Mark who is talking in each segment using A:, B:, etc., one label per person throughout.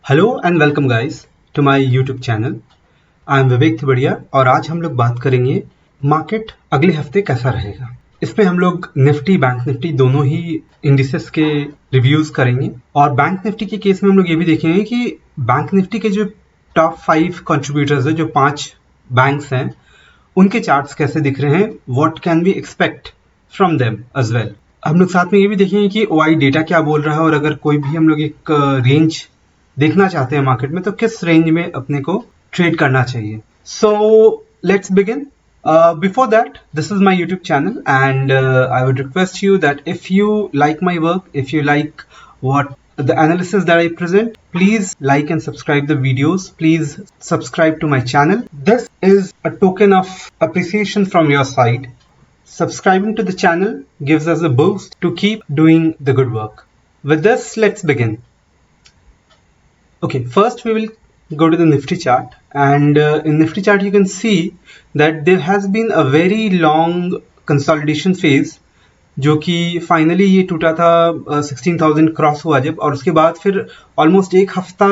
A: Hello and welcome guys to my YouTube channel. I am Vivek Thibadiya और आज हम लोग बात करेंगे मार्केट अगले हफ्ते कैसा रहेगा। इसमें हम लोग निफ्टी बैंक निफ्टी दोनों ही इंडिसेस के रिव्यूज करेंगे और बैंक निफ्टी के केस में हम लोग ये भी देखेंगे कि बैंक निफ्टी के जो टॉप 5 कंट्रीब्यूटर्स है, जो 5 बैंक्स हैं, उनके चार्ट्स कैसे दिख रहे हैं, what can we expect from them as well. हम लोग साथ में ये भी देखेंगे कि ओआई डेटा क्या बोल रहा है और अगर कोई भी हम लोग एक रेंज देखना चाहते हैं मार्केट में तो किस रेंज में अपने को ट्रेड करना चाहिए। So let's begin. Before that, this is my YouTube channel and I would request you that if you like my work, if you like what the analysis that I present, please like and subscribe the videos. Please subscribe to my channel. This is a token of appreciation from your side. Subscribing to the channel gives us a boost to keep doing the good work. With this, let's begin. Okay, first we will go to the Nifty chart and in Nifty chart you can see that there has been a very long consolidation phase जो कि finally ये टूटा था 16,000 cross हुआ जब, और उसके बाद फिर ऑलमोस्ट एक हफ्ता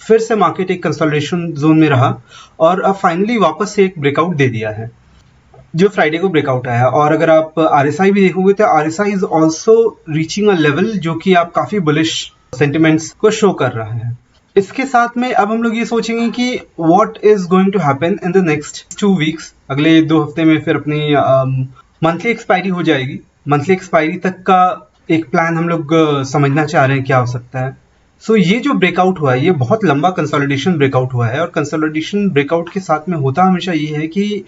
A: फिर से मार्केट एक कंसोलिडेशन जोन में रहा और अब फाइनली वापस से एक ब्रेकआउट दे दिया है जो फ्राइडे को ब्रेकआउट आया। और अगर आप RSI भी देखोगे तो RSI is also reaching a level जो कि आप काफी बुलिश सेंटिमेंट्स को शो कर रहा है। इसके साथ में अब हम लोग ये सोचेंगे कि what is going to happen in the next 2 weeks. अगले 2 हफ्ते में फिर अपनी मंथली एक्सपायरी हो जाएगी। मंथली एक्सपायरी तक का एक प्लान हम लोग समझना चाह रहे हैं क्या हो सकता है। सो ये जो ब्रेकआउट हुआ है ये बहुत लंबा कंसोलिडेशन ब्रेकआउट हुआ है और कंसोलिडेशन ब्रेकआउट के साथ में होता हमेशा ये है कि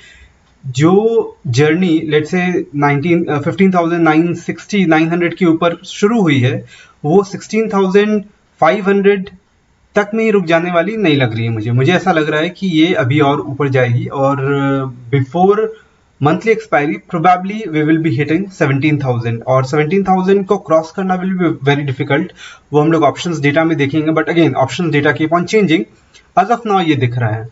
A: जो जर्नी लेट्स से 15,960 900 के ऊपर शुरू हुई है वो 16,500 तक में ही रुक जाने वाली नहीं लग रही है। मुझे ऐसा लग रहा है कि ये अभी और ऊपर जाएगी और before monthly expiry probably we will be hitting 17,000 और 17,000 को क्रॉस करना विल बी वेरी डिफिकल्ट। वो हम लोग ऑप्शंस डेटा में देखेंगे, but again options data keep on changing. As of now ये दिख रहा है।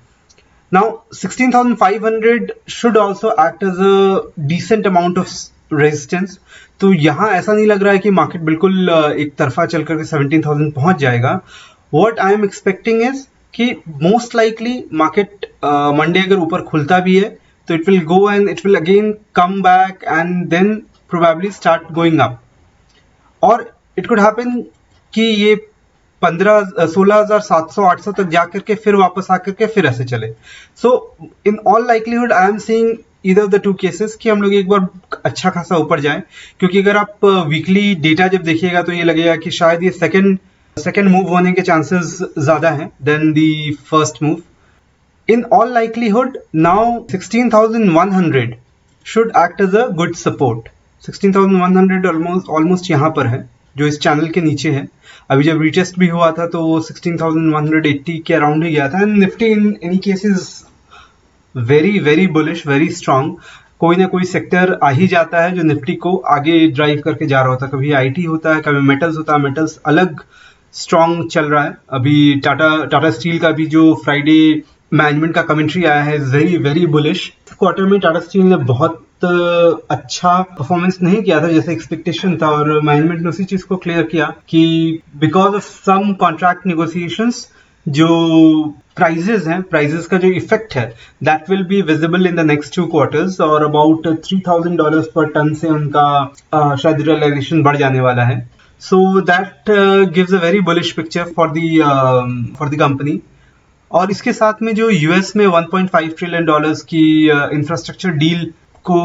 A: Now 16,500 should also act as a decent amount of resistance. तो यहाँ ऐसा नहीं लग रहा है कि मार्केट बिल्कुल एक तरफा चल करके 17,000 पहुंच जाएगा। What I am expecting is कि most likely market Monday अगर ऊपर खुलता भी है तो it will go and it will again come back and then probably start going up, और it could happen कि ये 16,700-800 तक जा करके फिर वापस आकर के फिर ऐसे चले। So in all likelihood I am seeing either of the two cases कि हम लोग एक बार अच्छा खासा ऊपर जाए, क्योंकि अगर आप वीकली डेटा जब देखिएगा तो ये लगेगा कि शायद ये सेकेंड मूव होने के चांसेस ज्यादा हैं then the first move. In all likelihood now 16,100 should act as a good support. 16,100 almost यहाँ पर है जो इस चैनल के नीचे है। अभी जब रीटेस्ट भी हुआ था तो वो 16,180 के अराउंड ही गया था। And Nifty in any cases very very bullish, very strong. कोई ना कोई सेक्टर आ ही जाता है जो निफ्टी को आगे ड्राइव करके जा रहा होता है। कभी IT होता है, कभी मेटल्स होता है। मेटल्स अलग स्ट्रॉन्ग चल रहा है। अभी टाटा स्टील का भी जो फ्राइडे मैनेजमेंट का कमेंट्री आया है वेरी वेरी बुलिश। इस क्वार्टर में टाटा स्टील ने बहुत अच्छा परफॉर्मेंस नहीं किया था जैसे एक्सपेक्टेशन था, और मैनेजमेंट ने उसी चीज को क्लियर किया कि because of some contract negotiations जो प्राइजेस हैं, प्राइजेस का जो इफेक्ट है that will be visible in the next 2 quarters, और अबाउट $3,000 पर टन से उनका शायद रियलाइजेशन बढ़ जाने वाला है। So that gives a very bullish picture for the company. और इसके साथ में जो US में 1.5 ट्रिलियन डॉलर्स की इंफ्रास्ट्रक्चर डील को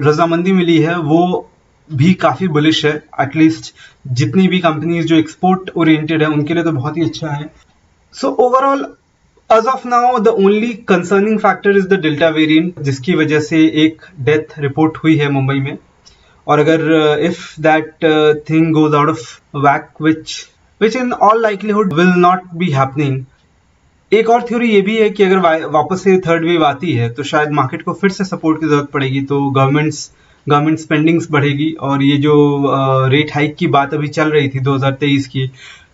A: रजामंदी मिली है वो भी काफी बुलिश है। एटलीस्ट जितनी भी कंपनीज जो एक्सपोर्ट ओरिएंटेड है उनके लिए तो बहुत ही अच्छा है। So overall as of now the only concerning factor is the delta variant, जिसकी वजह से एक डेथ रिपोर्ट हुई है मुंबई में। और अगर if that thing goes out of whack, which in all likelihood will not be happening, एक और थ्योरी ये भी है कि अगर वापस से थर्ड वेव आती है तो शायद मार्केट को फिर से सपोर्ट की जरूरत पड़ेगी, तो गवर्नमेंट स्पेंडिंग्स बढ़ेगी। और ये जो रेट हाइक की बात अभी चल रही थी 2023 की,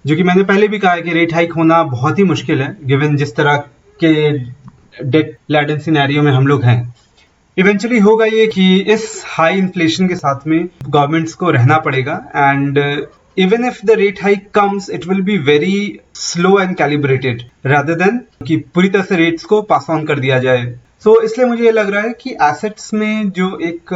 A: जो कि मैंने पहले भी कहा है कि रेट हाइक होना बहुत ही मुश्किल है गिवन जिस तरह के डेट लैडन सिनेरियो में हम लोग हैं। इवेंचुअली होगा ये कि इस हाई इन्फ्लेशन के साथ में गवर्नमेंट्स को रहना पड़ेगा and even if the rate hike comes, it will be very slow and calibrated rather than कि पूरी तरह से रेट्स को पास ऑन कर दिया जाए. So इसलिए मुझे ये लग रहा है कि एसेट्स में जो एक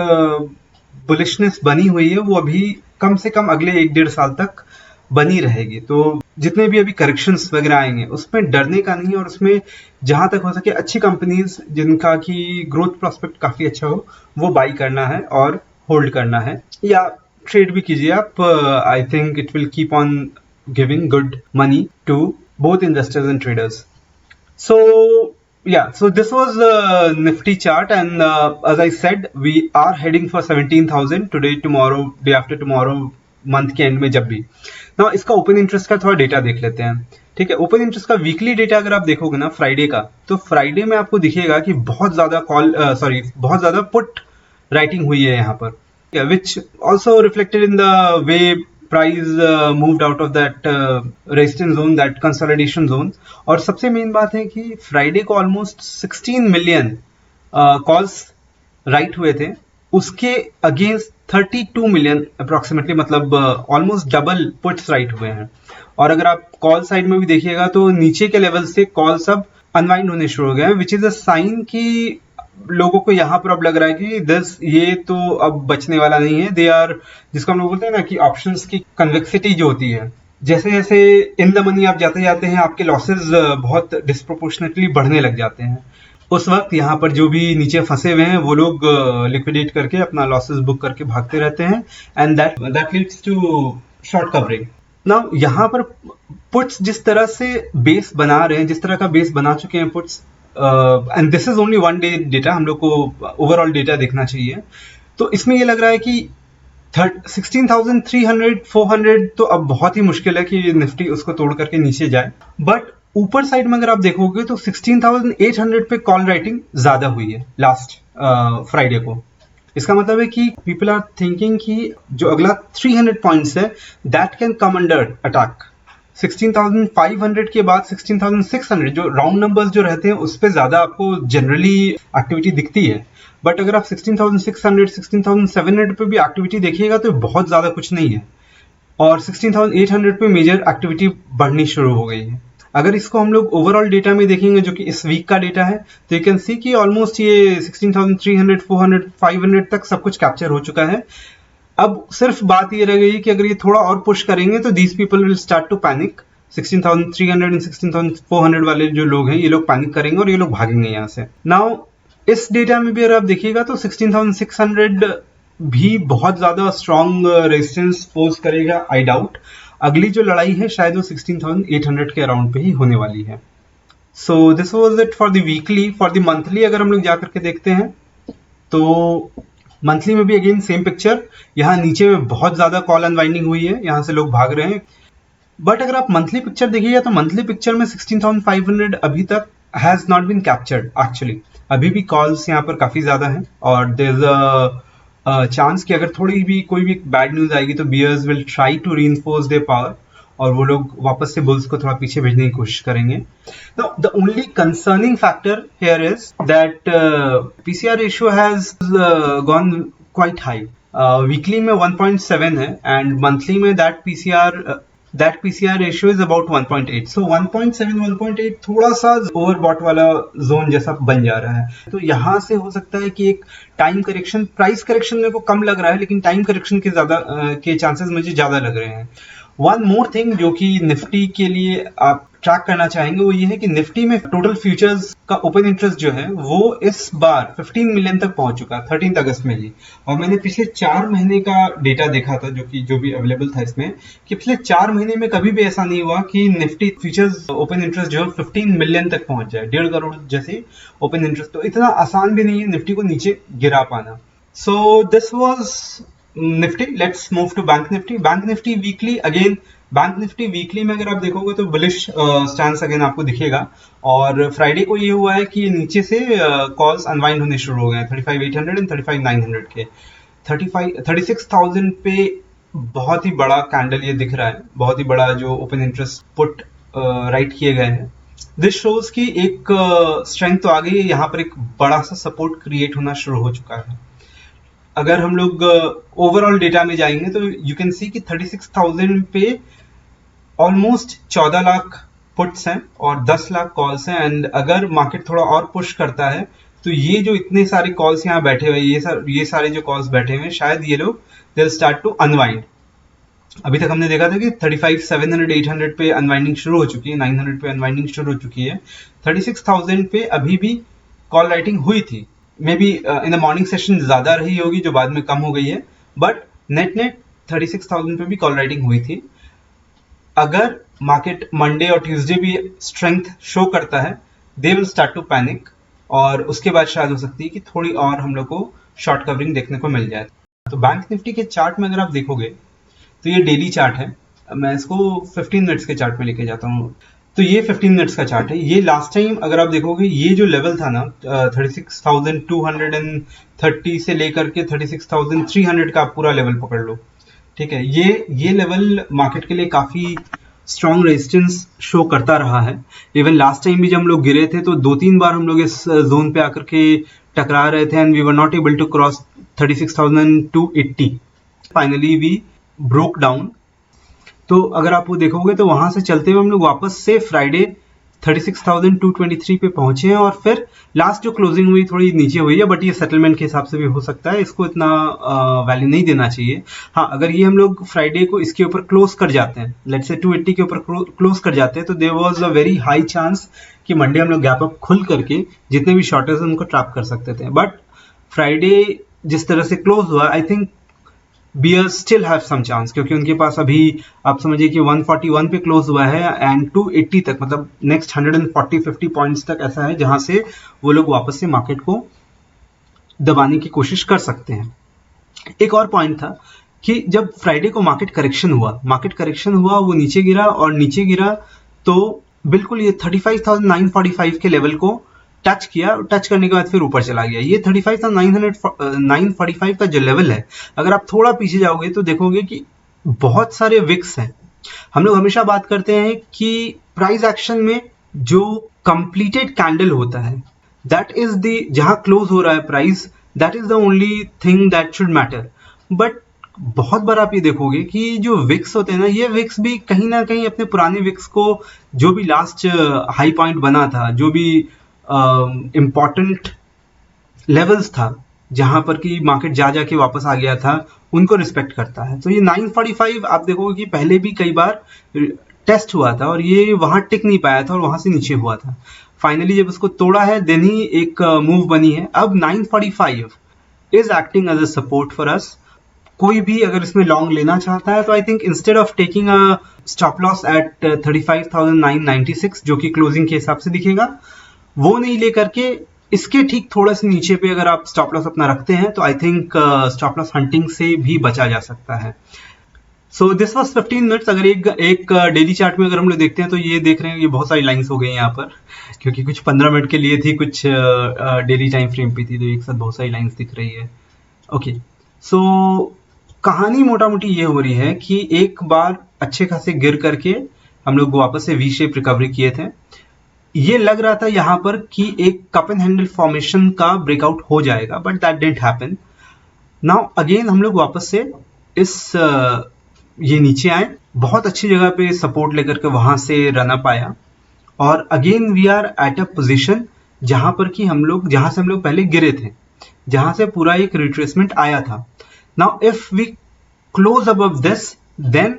A: बुलिशनेस बनी हुई है वो अभी कम से कम अगले 1-1.5 साल तक बनी रहेगी. तो जितने भी अभी करेक्शंस वगैरह आएंगे उसमें डरने का नहीं है, और उसमें जहां तक हो सके अच्छी कंपनीज जिनका की ग्रोथ प्रोस्पेक्ट काफी अच्छा हो वो बाई करना है और होल्ड करना है, या ट्रेड भी कीजिए आप. I think it will keep on giving good money to both investors and traders. So yeah, so this was the Nifty chart, and as I said, we are heading for 17,000 today, tomorrow, day after tomorrow, month के and में जब भी. ना इसका open interest का थोड़ा data देख लेते हैं. ठीक है, ओपन इंटरेस्ट का वीकली डेटा अगर आप देखोगे ना फ्राइडे का, तो फ्राइडे में आपको दिखेगा कि बहुत ज्यादा बहुत ज्यादा पुट राइटिंग हुई है यहाँ पर, which also reflected in the way price moved out of that resistance zone, that consolidation zone. और सबसे मेन बात है कि फ्राइडे को ऑलमोस्ट 16 मिलियन कॉल्स राइट हुए थे, उसके अगेंस्ट 32 मिलियन अप्रोक्सीमेटली, मतलब ऑलमोस्ट डबल पुट्स राइट हुए हैं. और अगर आप कॉल साइड में भी देखिएगा तो नीचे के लेवल से कॉल सब अनवाइंड होने शुरू हो गए हैं, विच इज अ साइन कि लोगों को यहाँ पर अब लग रहा है कि ये तो अब बचने वाला नहीं है. दे आर, जिसको हम लोग बोलते हैं ना कि ऑप्शंस की कन्वेक्सिटी जो होती है, जैसे जैसे इन द मनी आप जाते जाते हैं आपके लॉसेस बहुत डिस्प्रोपोर्शनेटली बढ़ने लग जाते हैं. उस वक्त यहाँ पर जो भी नीचे फंसे हुए हैं वो लोग लिक्विडेट करके अपना लॉसेस बुक करके भागते रहते हैं, and that leads to short covering. Now यहाँ पर पुट्स जिस तरह से बेस बना रहे हैं, जिस तरह का बेस बना चुके हैं puts, and this is only one day data, हम लोग को ओवरऑल डेटा देखना चाहिए. तो इसमें ये लग रहा है कि 16,300 400 तो अब बहुत ही मुश्किल है कि निफ्टी उसको तोड़ करके नीचे जाए. बट ऊपर साइड में अगर आप देखोगे तो 16,800 पे कॉल राइटिंग ज्यादा हुई है लास्ट फ्राइडे को. इसका मतलब है कि पीपल आर थिंकिंग कि जो अगला 300 पॉइंट्स है that can come under attack. 16,500 के बाद 16,600 जो राउंड नंबर्स जो रहते हैं उस पे ज्यादा आपको जनरली एक्टिविटी दिखती है. बट अगर आप 16,600 16,700 पे भी एक्टिविटी देखिएगा तो बहुत ज्यादा कुछ नहीं है, और 16,800 पे मेजर एक्टिविटी बढ़नी शुरू हो गई है. अगर इसको हम लोग ओवरऑल डेटा में देखेंगे जो कि इस वीक का डेटा है, तो यू कैन सी कि ऑलमोस्ट ये 16,300 400 500 तक सब कुछ कैप्चर हो चुका है. अब सिर्फ बात ये रह गई कि अगर ये थोड़ा और पुश करेंगे तो these people will start to panic. 16,300 and 16,400 वाले जो लोग हैं ये लोग पैनिक करेंगे और ये लोग भागेंगे यहाँ से. नाउ इस डेटा में भी अगर आप देखिएगा तो 16,600 भी बहुत ज्यादा स्ट्रॉन्ग रेजिस्टेंस पोज करेगा, आई डाउट. अगली जो लड़ाई है शायद वो 16,800 के अराउंड पे ही होने वाली है. So this was it for the weekly. For the monthly अगर हम लोग जाकर के देखते हैं तो मंथली में भी अगेन सेम पिक्चर. यहाँ नीचे में बहुत ज्यादा कॉल अनवाइंडिंग हुई है, यहाँ से लोग भाग रहे हैं. बट अगर आप मंथली पिक्चर देखिएगा तो मंथली पिक्चर में 16,500 अभी तक has not been captured actually. अभी भी कॉल्स यहाँ पर काफी ज्यादा हैं, और देयर इज अ चांस कि अगर थोड़ी भी कोई भी बैड न्यूज आएगी तो bears will try to reinforce their power, और वो लोग वापस से बुल्स को थोड़ा पीछे भेजने की कोशिश करेंगे. Now, the only concerning factor here is that PCR ratio has gone quite high. Weekly में 1.7 है, and monthly में that PCR ratio is about 1.8. So 1.7 1.8 थोड़ा सा ओवरबॉट वाला जोन जैसा बन जा रहा है. तो यहाँ से हो सकता है कि एक टाइम करेक्शन, प्राइस करेक्शन मेरे को कम लग रहा है, लेकिन टाइम करेक्शन के ज्यादा के चांसेस मुझे ज्यादा लग रहे हैं. वन मोर थिंग जो कि निफ्टी के लिए आप ट्रैक करना चाहेंगे वो ये है कि निफ्टी में टोटल फ्यूचर्स का ओपन इंटरेस्ट जो है वो इस बार 15 मिलियन तक पहुंच चुका है 13 अगस्त में ही. और मैंने पिछले 4 महीने का डेटा देखा था जो भी अवेलेबल था इसमें, कि पिछले 4 महीने में कभी भी ऐसा नहीं हुआ कि निफ्टी फ्यूचर्स ओपन इंटरेस्ट जो है 15 मिलियन तक पहुंच जाए, 1.5 करोड़ जैसे ओपन इंटरेस्ट. तो इतना आसान भी नहीं है निफ्टी को नीचे गिरा पाना. So this was Nifty. Let's move to bank Nifty. Bank Nifty weekly again, bank Nifty weekly में अगर आप देखोगे तो बुलिश स्टैंस अगेन आपको दिखेगा. और फ्राइडे को ये हुआ है कि नीचे से कॉल्स अनवाइंड होने शुरू हो गए हैं 35,800 एंड 35,900 के. 36,000 पे बहुत ही बड़ा कैंडल ये दिख रहा है, बहुत ही बड़ा जो ओपन इंटरेस्ट पुट राइट किए गए हैं. दिस शोज की एक स्ट्रेंथ तो आ गई है, यहाँ पर एक बड़ा सा सपोर्ट क्रिएट होना शुरू हो चुका है. अगर हम लोग ओवरऑल डेटा में जाएंगे तो यू कैन सी कि 36,000 पे ऑलमोस्ट 14 लाख पुट्स हैं और 10 लाख कॉल्स हैं। एंड अगर मार्केट थोड़ा और पुश करता है तो ये जो इतने सारे कॉल्स यहाँ बैठे हुए, ये सारे जो कॉल्स बैठे हुए हैं, शायद ये लोग they will start to unwind. अभी तक हमने देखा था कि 35,700 800 पे अनवाइंडिंग शुरू हो चुकी है, 900 पे अनवाइंडिंग शुरू हो चुकी है। 36,000 पे अभी भी कॉल राइटिंग हुई थी, may be in the morning session ज्यादा रही होगी जो बाद में कम हो गई है, बट नेट 36,000 पे भी कॉल राइटिंग हुई थी। अगर मार्केट मंडे और ट्यूसडे भी स्ट्रेंथ शो करता है, they will start to panic, और उसके बाद शायद हो सकती है कि थोड़ी और हम लोग को शॉर्ट कवरिंग देखने को मिल जाए। तो बैंक निफ्टी के चार्ट में अगर आप देखोगे तो ये डेली चार्ट है, मैं इसको 15 मिनट्स के चार्ट में लेके जाता हूँ। तो ये 15 मिनट्स का चार्ट है। ये लास्ट टाइम अगर आप देखोगे ये जो लेवल था ना 36,230 से लेकर के 36,300 का पूरा लेवल पकड़ लो, ठीक है। ये लेवल मार्केट के लिए काफी स्ट्रॉन्ग रेजिस्टेंस शो करता रहा है। इवन लास्ट टाइम भी जब हम लोग गिरे थे तो 2-3 बार हम लोग इस जोन पे आकर के टकरा रहे थे and we were not able to cross 36,280। Finally we broke down. तो अगर आप वो देखोगे तो वहां से चलते हुए हम लोग वापस से फ्राइडे 36,223 पे पहुंचे हैं, और फिर लास्ट जो क्लोजिंग हुई थोड़ी नीचे हुई है, बट ये सेटलमेंट के हिसाब से भी हो सकता है, इसको इतना वैल्यू नहीं देना चाहिए। हाँ, अगर ये हम लोग फ्राइडे को इसके ऊपर क्लोज कर जाते हैं, लेट्स से 280 के ऊपर क्लोज कर जाते हैं, तो there was a very high chance कि मंडे हम लोग गैप अप खुल करके जितने भी शॉर्टर्स उनको ट्रैप कर सकते थे। बट फ्राइडे जिस तरह से क्लोज हुआ, I think bears still have some chance, क्योंकि उनके पास अभी आप समझिए कि 141 पे क्लोज हुआ है एंड 280 तक, मतलब नेक्स्ट 140-50 पॉइंट्स तक ऐसा है जहां से वो लोग वापस से मार्केट को दबाने की कोशिश कर सकते हैं। एक और पॉइंट था कि जब फ्राइडे को मार्केट करेक्शन हुआ वो नीचे गिरा तो बिल्कुल ये 35,945 के लेवल को टच किया, टच करने के बाद फिर ऊपर चला गया। ये 35,945 का जो लेवल है, अगर आप थोड़ा पीछे जाओगे तो देखोगे कि बहुत सारे विक्स हैं। हम लोग हमेशा बात करते हैं कि प्राइस एक्शन में जो कंप्लीटेड कैंडल होता है, दैट इज द, जहां क्लोज हो रहा है price, that is the only thing that should matter. But बहुत बार आप ये देखोगे कि जो विक्स होते हैं ना, ये विक्स भी कहीं ना कहीं अपने पुराने विक्स को, जो भी लास्ट हाई पॉइंट बना था, जो भी इम्पॉर्टेंट लेवल्स था जहां पर कि मार्केट जा के वापस आ गया था, उनको रिस्पेक्ट करता है। तो ये 945 आप देखोगे कि पहले भी कई बार टेस्ट हुआ था और ये वहां टिक नहीं पाया था और वहां से नीचे हुआ था। फाइनली जब उसको तोड़ा है देन ही एक मूव बनी है। अब 945 is acting as a support for us. कोई भी अगर इसमें लॉन्ग लेना चाहता है तो I think instead of taking a stop loss at 35,996 जो कि क्लोजिंग के हिसाब से दिखेगा, वो नहीं लेकर के इसके ठीक थोड़ा से नीचे पे अगर आप स्टॉप लॉस अपना रखते हैं तो I think stop loss hunting से भी बचा जा सकता है। So this was 15 minutes. अगर एक डेली चार्ट में अगर हम लोग देखते हैं तो ये देख रहे हैं ये बहुत सारी लाइंस हो गई यहाँ पर, क्योंकि कुछ 15 मिनट के लिए थी, कुछ डेली टाइम फ्रेम पे थी, तो एक साथ बहुत सारी लाइंस दिख रही है। ओके, सो कहानी मोटा मोटी ये हो रही है कि एक बार अच्छे खासे गिर करके हम लोग वापस से वी शेप रिकवरी किए थे। ये लग रहा था यहाँ पर कि एक कप एंड हैंडल फॉर्मेशन का ब्रेकआउट हो जाएगा, but that didn't happen. Now again हम लोग वापस से इस ये नीचे आए, बहुत अच्छी जगह पे सपोर्ट लेकर के वहां से रन अप आया, और again we are at a position जहां पर कि हम लोग, जहां से हम लोग पहले गिरे थे, जहां से पूरा एक रिट्रेसमेंट आया था। Now if we close above this then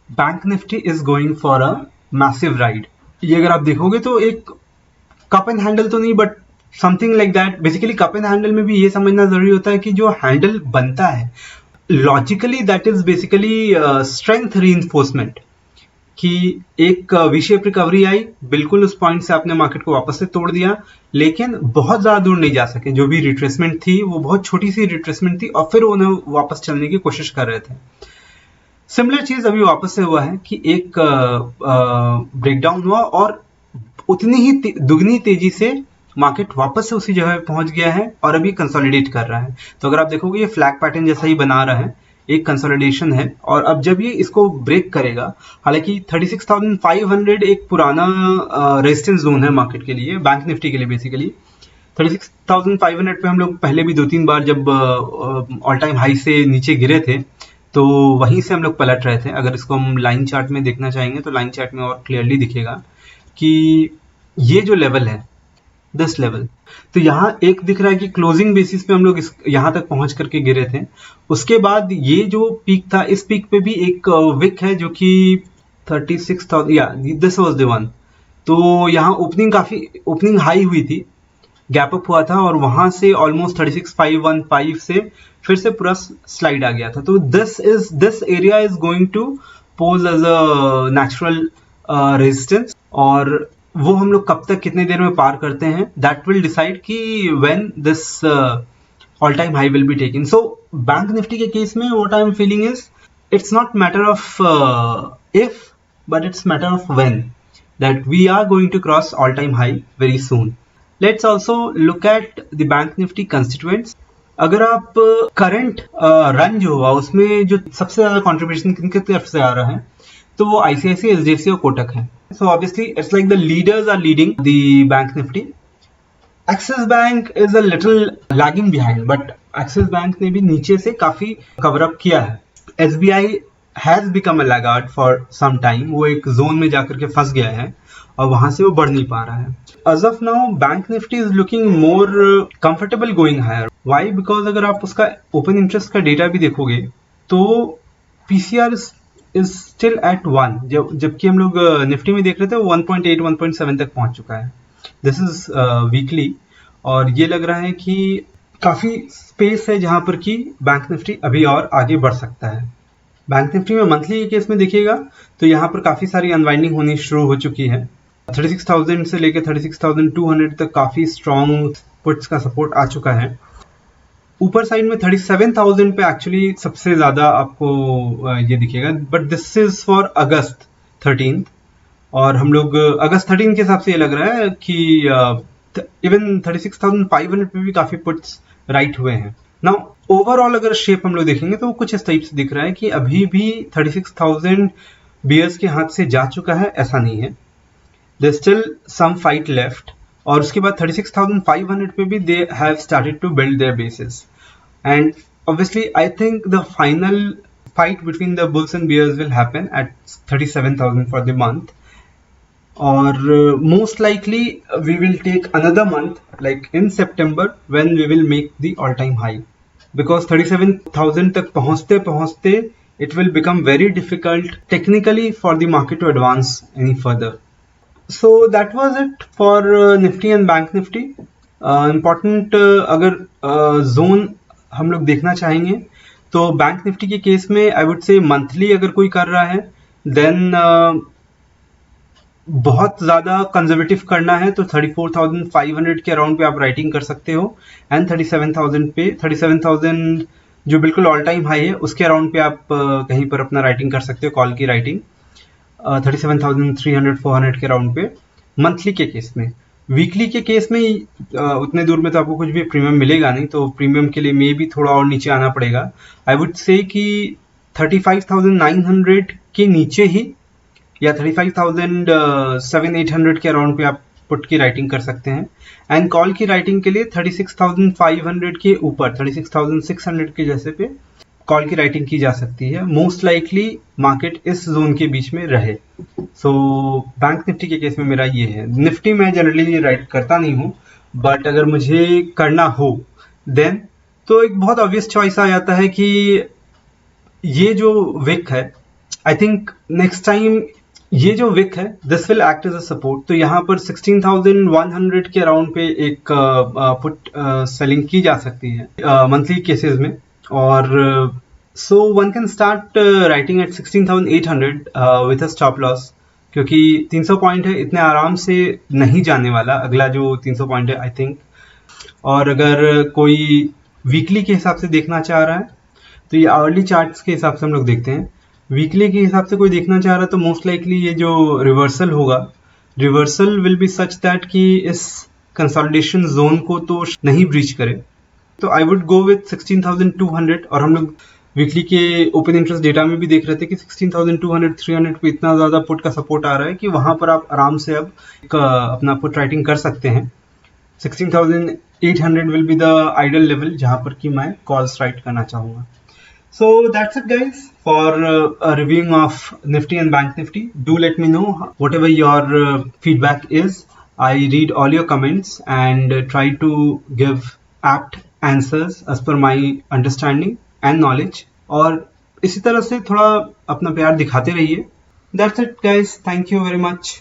A: bank Nifty is going for a massive ride. ये अगर आप देखोगे तो एक कप एंड हैंडल तो नहीं, but something like that. Basically cup and handle में भी ये समझना जरूरी होता है कि जो हैंडल बनता है logically that is basically strength reinforcement, कि एक वी शेप रिकवरी आई, बिल्कुल उस पॉइंट से आपने मार्केट को वापस से तोड़ दिया, लेकिन बहुत ज्यादा दूर नहीं जा सके। जो भी रिट्रेसमेंट थी वो बहुत छोटी सी रिट्रेसमेंट थी और फिर उन्हें वापस चलने की कोशिश कर रहे थे। सिमिलर चीज अभी वापस से हुआ है कि एक ब्रेकडाउन हुआ और उतनी ही दुगनी तेजी से मार्केट वापस से उसी जगह पे पहुंच गया है और अभी कंसोलिडेट कर रहा है। तो अगर आप देखोगे ये फ्लैग पैटर्न जैसा ही बना रहा है, एक कंसोलिडेशन है, और अब जब ये इसको ब्रेक करेगा, हालांकि 36,500 एक पुराना रेजिस्टेंस जोन है मार्केट के लिए, बैंक निफ्टी के लिए बेसिकली, 36,500 पे हम लोग पहले भी 2-3 बार जब ऑल टाइम हाई से नीचे गिरे थे तो वहीं से हम लोग पलट रहे थे। अगर इसको हम लाइन चार्ट में देखना चाहेंगे तो लाइन चार्ट में और क्लियरली दिखेगा कि ये जो लेवल है, दिस लेवल, तो यहाँ एक दिख रहा है कि क्लोजिंग बेसिस पे हम लोग यहाँ तक पहुंच करके गिरे थे। उसके बाद ये जो पीक था, इस पीक पे भी एक विक है जो कि 36,000, या दिस वाज द वन। तो यहाँ ओपनिंग हाई हुई थी, गैप अप हुआ था और वहां से ऑलमोस्ट 36,515 से फिर से पूरा स्लाइड आ गया था। तो this area is going to pose as a natural resistance, और वो हम लोग कब तक कितने देर में पार करते हैं, दैट विल डिसाइड कि when this all time high will be taken. So bank Nifty के केस में what I am feeling is it's not matter of if, but it's matter of when, that we are going to cross all time high very soon. Let's also look at the bank nifty constituents. अगर आप current run जो हुआ उसमें जो सबसे ज्यादा contribution किनके तरफ से आ रहा है, तो वो आईसीआईसीआई, एचडीएफसी और कोटक है। So obviously it's like the leaders are leading the bank nifty. Axis Bank is a little lagging behind, but Axis Bank ने भी नीचे से काफी कवर अप किया है। SBI has become a laggard for some time. वो एक zone में जाकर के फंस गया है और वहां से वो बढ़ नहीं पा रहा है। As of now, Bank Nifty is looking more comfortable going higher. Why? Because अगर आप उसका open interest का डेटा भी देखोगे तो PCR is still at 1, जबकि हम लोग निफ्टी में देख रहे थे वो 1.8 1.7 तक पहुंच चुका है। दिस इज वीकली, और ये लग रहा है कि काफी स्पेस है जहां पर कि बैंक निफ्टी अभी और आगे बढ़ सकता है। बैंक निफ्टी में मंथली के केस में देखिएगा तो यहाँ पर काफी सारी अनवाइंडिंग होनी शुरू हो चुकी है। 36,000 से लेकर 36,200 तक काफी स्ट्रॉन्ग पुट्स का सपोर्ट आ चुका है। ऊपर साइड में 37,000 पे एक्चुअली सबसे ज्यादा आपको ये दिखेगा, but this is for August 13th, और हम लोग अगस्त 13 के हिसाब से ये लग रहा है कि इवन 36,500 पे भी काफी पुट्स राइट हुए हैं। नाउ ओवरऑल अगर शेप हम लोग देखेंगे तो कुछ इस टाइप से दिख रहा है कि अभी भी 36,000 बियर्स के हाथ से जा चुका है, ऐसा नहीं है। There still some fight left, और उसके बाद 36,500 पे भी they have started to build their basis, and obviously I think the final fight between the bulls and bears will happen at 37,000 for the month, और most likely we will take another month like in September when we will make the all time high, because 37,000 तक पहुंचते पहुंचते it will become very difficult technically for the market to advance any further. So that was it for Nifty and Bank Nifty. Important अगर zone हम लोग देखना चाहेंगे तो bank Nifty के केस में आई वुड से मंथली अगर कोई कर रहा है देन बहुत ज्यादा कंजर्वेटिव करना है तो 34,500 के अराउंड पे आप राइटिंग कर सकते हो, एंड 37,000 पे 37,000 जो बिल्कुल ऑल टाइम हाई है उसके अराउंड पे आप कहीं पर अपना राइटिंग कर सकते हो, कॉल की राइटिंग 37,300 400 के अराउंड पे मंथली के केस में। वीकली के केस में उतने दूर में तो आपको कुछ भी प्रीमियम मिलेगा नहीं, तो प्रीमियम के लिए मे भी थोड़ा और नीचे आना पड़ेगा। आई वुड से कि 35,900 के नीचे ही या 35,700-800 के अराउंड पे आप पुट की राइटिंग कर सकते हैं, एंड कॉल की राइटिंग के लिए 36,500 के ऊपर 36,600 के जैसे पे कॉल की राइटिंग की जा सकती है। मोस्ट लाइकली मार्केट इस जोन के बीच में रहे। सो बैंक निफ्टी के केस में मेरा ये है। निफ्टी मैं जनरली राइट करता नहीं हूँ, बट अगर मुझे करना हो देन तो एक बहुत ऑब्वियस चॉइस आ जाता है कि ये जो विक है, आई थिंक नेक्स्ट टाइम ये जो विक है this will act as a support. तो यहाँ पर 16,100 के अराउंड पे एक पुट सेलिंग की जा सकती है मंथली केसेस में, और so one can start writing at 16,800 with a stop loss, क्योंकि 300 पॉइंट है, इतने आराम से नहीं जाने वाला अगला जो 300 पॉइंट है आई थिंक। और अगर कोई वीकली के हिसाब से देखना चाह रहा है तो ये आवरली चार्ट्स के हिसाब से हम लोग देखते हैं। वीकली के हिसाब से कोई देखना चाह रहा है तो मोस्ट लाइकली ये जो रिवर्सल होगा, reversal will be such that कि इस कंसोलिडेशन जोन को तो नहीं ब्रीच करे, तो आई वुड गो विथ 16,200। और हम लोग वीकली के ओपन इंटरेस्ट डेटा में भी देख रहे थे कि 16,200 300 पे इतना ज्यादा पुट का सपोर्ट आ रहा है कि वहां पर आप आराम से अब अपना पुट राइटिंग कर सकते हैं। 16,800 will be the ideal level जहां पर कि मैं कॉल्स राइट करना चाहूंगा. So that's it guys for a reviewing of Nifty and Bank Nifty. Do let me know whatever your feedback is. I read all your comments and try to give apt answers as per my understanding and knowledge. और इसी तरह से थोड़ा अपना प्यार दिखाते रहिए. That's it guys. Thank you very much.